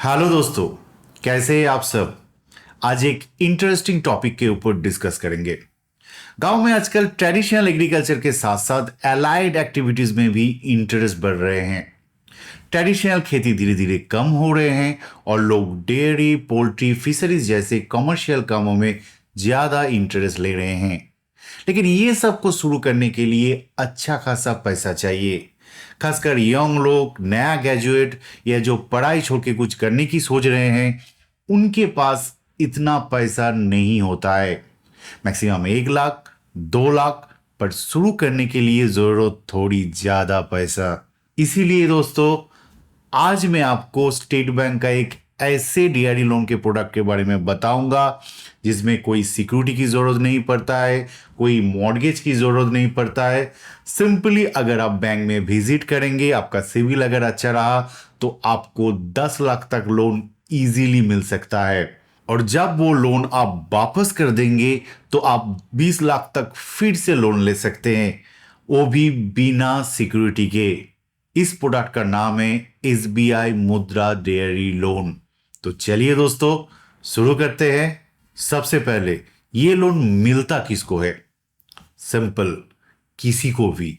Hello दोस्तों, कैसे हैं आप सब। आज एक इंटरेस्टिंग टॉपिक के ऊपर डिस्कस करेंगे। गांव में आजकल ट्रेडिशनल एग्रीकल्चर के साथ साथ एलाइड एक्टिविटीज में भी इंटरेस्ट बढ़ रहे हैं। ट्रेडिशनल खेती धीरे धीरे कम हो रहे हैं और लोग डेयरी, पोल्ट्री, फिशरीज जैसे कमर्शियल कामों में ज्यादा इंटरेस्ट ले रहे हैं। लेकिन ये सब को शुरू करने के लिए अच्छा खासा पैसा चाहिए। खासकर यंग लोग, नया ग्रेजुएट या जो पढ़ाई छोड़ के कुछ करने की सोच रहे हैं, उनके पास इतना पैसा नहीं होता है। मैक्सिमम 1 लाख, 2 लाख, पर शुरू करने के लिए जरूरत थोड़ी ज्यादा पैसा। इसीलिए दोस्तों, आज मैं आपको स्टेट बैंक का एक ऐसे डीआरडी लोन के प्रोडक्ट के बारे में बताऊंगा जिसमें कोई सिक्योरिटी की जरूरत नहीं पड़ता है, कोई मॉर्गेज की जरूरत नहीं पड़ता है। सिंपली अगर आप बैंक में विजिट करेंगे, आपका सिविल अगर अच्छा रहा तो आपको 10 लाख तक लोन इजीली मिल सकता है। और जब वो लोन आप वापस कर देंगे तो आप 20 लाख तक फिर से लोन ले सकते हैं, वो भी बिना सिक्योरिटी के। इस प्रोडक्ट का नाम है एसबीआई मुद्रा डेयरी लोन। तो चलिए दोस्तों, शुरू करते हैं। सबसे पहले, ये लोन मिलता किसको है? सिंपल, किसी को भी।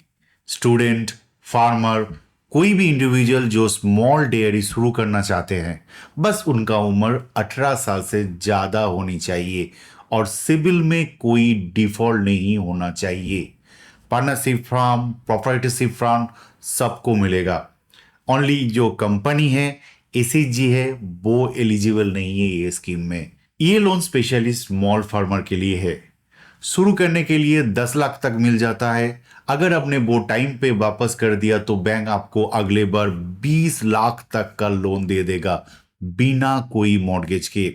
स्टूडेंट, फार्मर, कोई भी इंडिविजुअल जो स्मॉल डेयरी शुरू करना चाहते हैं, बस उनका उम्र 18 साल से ज्यादा होनी चाहिए और सिविल में कोई डिफॉल्ट नहीं होना चाहिए। पार्टनरशिप फार्म, प्रोप्राइटरशिप फार्म सबको मिलेगा। ओनली जो कंपनी है, एसएचजी है, वो एलिजिबल नहीं है ये स्कीम में। ये लोन स्पेशली स्मॉल फार्मर के लिए है। शुरू करने के लिए 10 लाख तक मिल जाता है। अगर आपने वो टाइम पे वापस कर दिया तो बैंक आपको अगले बार 20 लाख तक का लोन दे देगा बिना कोई मॉर्गेज के।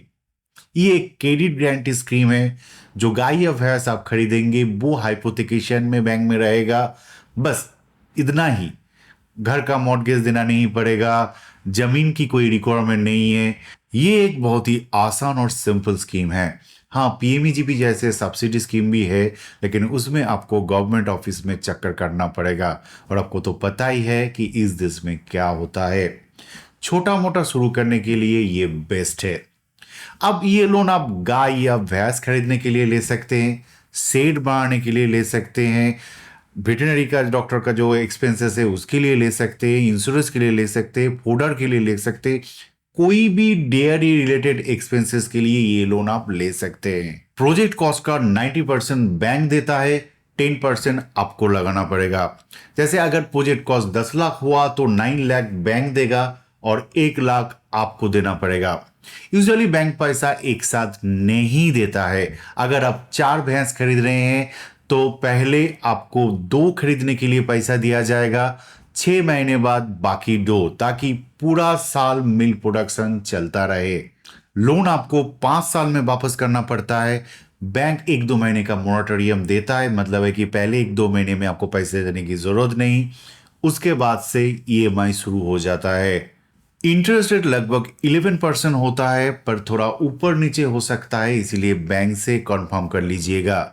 ये एक क्रेडिट गारंटी स्कीम है। जो गाय या भैंस आप खरीदेंगे वो हाइपोथिकेशन में बैंक में रहेगा, बस इतना ही। घर का मॉर्गेज देना नहीं पड़ेगा, जमीन की कोई रिक्वायरमेंट नहीं है। ये एक बहुत ही आसान और सिंपल स्कीम है। हाँ, पीएमईजीपी जैसे सब्सिडी स्कीम भी है, लेकिन उसमें आपको गवर्नमेंट ऑफिस में चक्कर करना पड़ेगा और आपको तो पता ही है कि इस देश में क्या होता है। छोटा मोटा शुरू करने के लिए ये बेस्ट है। अब ये लोन आप गाय या भैंस खरीदने के लिए ले सकते हैं, शेड बनाने के लिए ले सकते हैं, वेटनरी का डॉक्टर का जो एक्सपेंसेस है उसके लिए ले सकते हैं, इंश्योरेंस के लिए ले सकते हैं, फूडर के लिए ले सकते हैं। कोई भी डेयरी रिलेटेड एक्सपेंसेस के लिए ये लोन आप ले सकते हैं। प्रोजेक्ट कॉस्ट का 90% बैंक देता है, 10% आपको लगाना पड़ेगा। जैसे अगर प्रोजेक्ट कॉस्ट 10 लाख हुआ तो 9 लाख बैंक देगा और 1 लाख आपको देना पड़ेगा। यूजुअली बैंक पैसा एक साथ नहीं देता है। अगर आप 4 भैंस खरीद रहे हैं तो पहले आपको 2 खरीदने के लिए पैसा दिया जाएगा, 6 महीने बाद बाकी 2, ताकि पूरा साल मिल्क प्रोडक्शन चलता रहे। लोन आपको 5 साल में वापस करना पड़ता है। बैंक 1-2 महीने का मोरेटोरियम देता है, मतलब है कि पहले 1-2 महीने में आपको पैसे देने की जरूरत नहीं, उसके बाद से ईएमआई शुरू हो जाता है। इंटरेस्ट रेट लगभग 11% होता है, पर थोड़ा ऊपर नीचे हो सकता है, इसीलिए बैंक से कंफर्म कर लीजिएगा।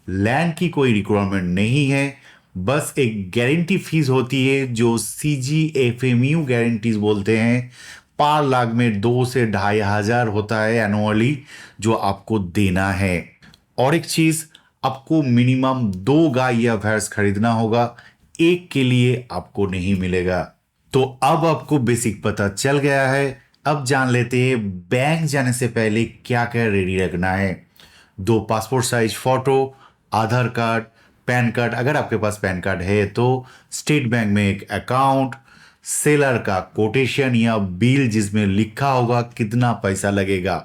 लैंड की कोई रिक्वायरमेंट नहीं है, बस एक गारंटी फीस होती है जो सीजीएफएमयू गारंटीज बोलते हैं। 5 लाख में 2 से 2,500 होता है एनुअली, जो आपको देना है। और एक चीज, आपको मिनिमम 2 गाय या भैंस खरीदना होगा, एक के लिए आपको नहीं मिलेगा। तो अब आपको बेसिक पता चल गया है। अब जान लेते हैं बैंक जाने से पहले क्या क्या रेडी रखना है। 2 पासपोर्ट साइज फोटो, आधार कार्ड, पैन कार्ड, अगर आपके पास पैन कार्ड है तो, स्टेट बैंक में एक अकाउंट, सेलर का कोटेशन या बिल जिसमें लिखा होगा कितना पैसा लगेगा।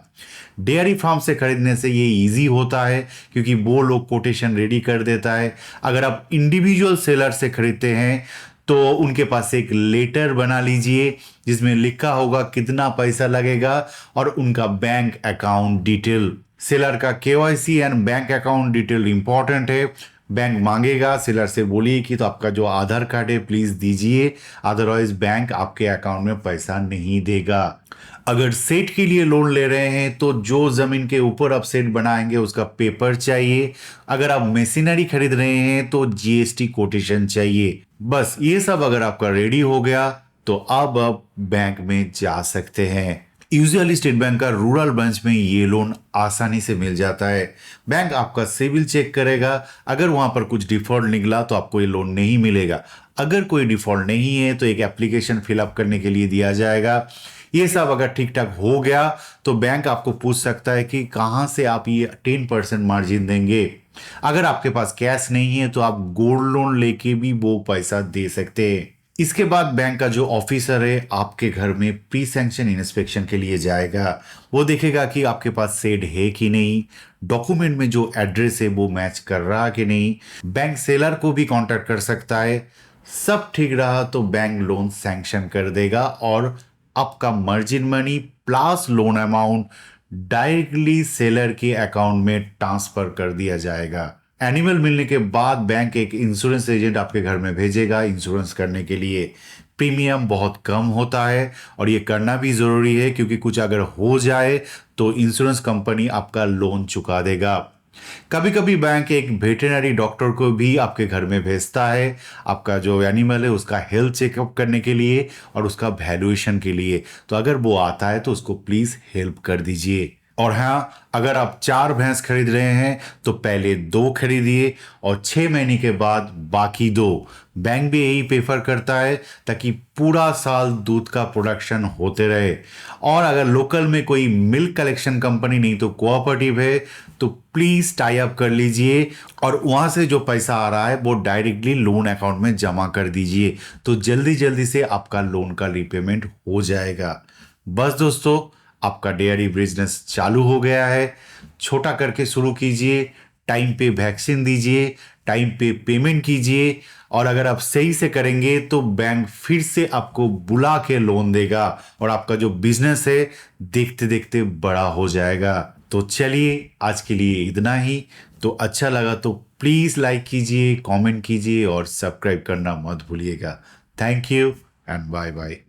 डेयरी फार्म से खरीदने से ये इजी होता है क्योंकि वो लोग कोटेशन रेडी कर देता है। अगर आप इंडिविजुअल सेलर से खरीदते हैं तो उनके पास एक लेटर बना लीजिए जिसमें लिखा होगा कितना पैसा लगेगा और उनका बैंक अकाउंट डिटेल। सेलर का KYC and bank account detail important है। बैंक मांगेगा, सेलर से बोलिए कि तो आपका जो आधार कार्ड है प्लीज दीजिए, अदरवाइज बैंक आपके अकाउंट में पैसा नहीं देगा। अगर सेट के लिए लोन ले रहे हैं तो जो जमीन के ऊपर आप सेट बनाएंगे उसका पेपर चाहिए। अगर आप मशीनरी खरीद रहे हैं तो जीएसटी कोटेशन चाहिए। बस ये सब अगर आपका रेडी हो गया तो अब आप बैंक में जा सकते हैं। यूजुअली स्टेट बैंक का रूरल ब्रांच में ये लोन आसानी से मिल जाता है। बैंक आपका सिविल चेक करेगा, अगर वहां पर कुछ डिफॉल्ट निकला तो आपको ये लोन नहीं मिलेगा। अगर कोई डिफॉल्ट नहीं है तो एक एप्लीकेशन फिलअप करने के लिए दिया जाएगा। ये सब अगर ठीक ठाक हो गया तो बैंक आपको पूछ सकता है कि कहां से आप ये 10% मार्जिन देंगे। अगर आपके पास कैश नहीं है तो आप गोल्ड लोन लेके भी वो पैसा दे सकते हैं। इसके बाद बैंक का जो ऑफिसर है आपके घर में प्री सैंक्शन इंस्पेक्शन के लिए जाएगा। वो देखेगा कि आपके पास शेड है कि नहीं, डॉक्यूमेंट में जो एड्रेस है वो मैच कर रहा कि नहीं। बैंक सेलर को भी कांटेक्ट कर सकता है। सब ठीक रहा तो बैंक लोन सैंक्शन कर देगा और आपका margin money plus lone amount directly seller के अकाउंट में ट्रांसफर कर दिया जाएगा। एनिमल मिलने के बाद बैंक एक इंश्योरेंस एजेंट आपके घर में भेजेगा इंश्योरेंस करने के लिए। प्रीमियम बहुत कम होता है और ये करना भी जरूरी है, क्योंकि कुछ अगर हो जाए तो इंश्योरेंस कंपनी आपका लोन चुका देगा। कभी कभी बैंक एक वेटरनरी डॉक्टर को भी आपके घर में भेजता है, आपका जो एनिमल है उसका हेल्थ चेकअप करने के लिए और उसका वैल्यूएशन के लिए। तो अगर वो आता है तो उसको प्लीज हेल्प कर दीजिए। और हाँ, अगर आप 4 भैंस खरीद रहे हैं तो पहले 2 खरीदिए और 6 महीने के बाद बाकी 2। बैंक भी यही प्रेफर करता है ताकि पूरा साल दूध का प्रोडक्शन होते रहे। और अगर लोकल में कोई मिल्क कलेक्शन कंपनी नहीं तो कोऑपरेटिव है तो प्लीज टाई अप कर लीजिए और वहां से जो पैसा आ रहा है वो डायरेक्टली लोन अकाउंट में जमा कर दीजिए, तो जल्दी जल्दी से आपका लोन का रिपेमेंट हो जाएगा। बस दोस्तों, आपका डेयरी बिजनेस चालू हो गया है। छोटा करके शुरू कीजिए, टाइम पे वैक्सीन दीजिए, टाइम पे पेमेंट कीजिए और अगर आप सही से करेंगे तो बैंक फिर से आपको बुला के लोन देगा और आपका जो बिजनेस है देखते देखते बड़ा हो जाएगा। तो चलिए, आज के लिए इतना ही। तो अच्छा लगा तो प्लीज लाइक कीजिए, कमेंट कीजिए और सब्सक्राइब करना मत भूलिएगा। Thank you and bye bye.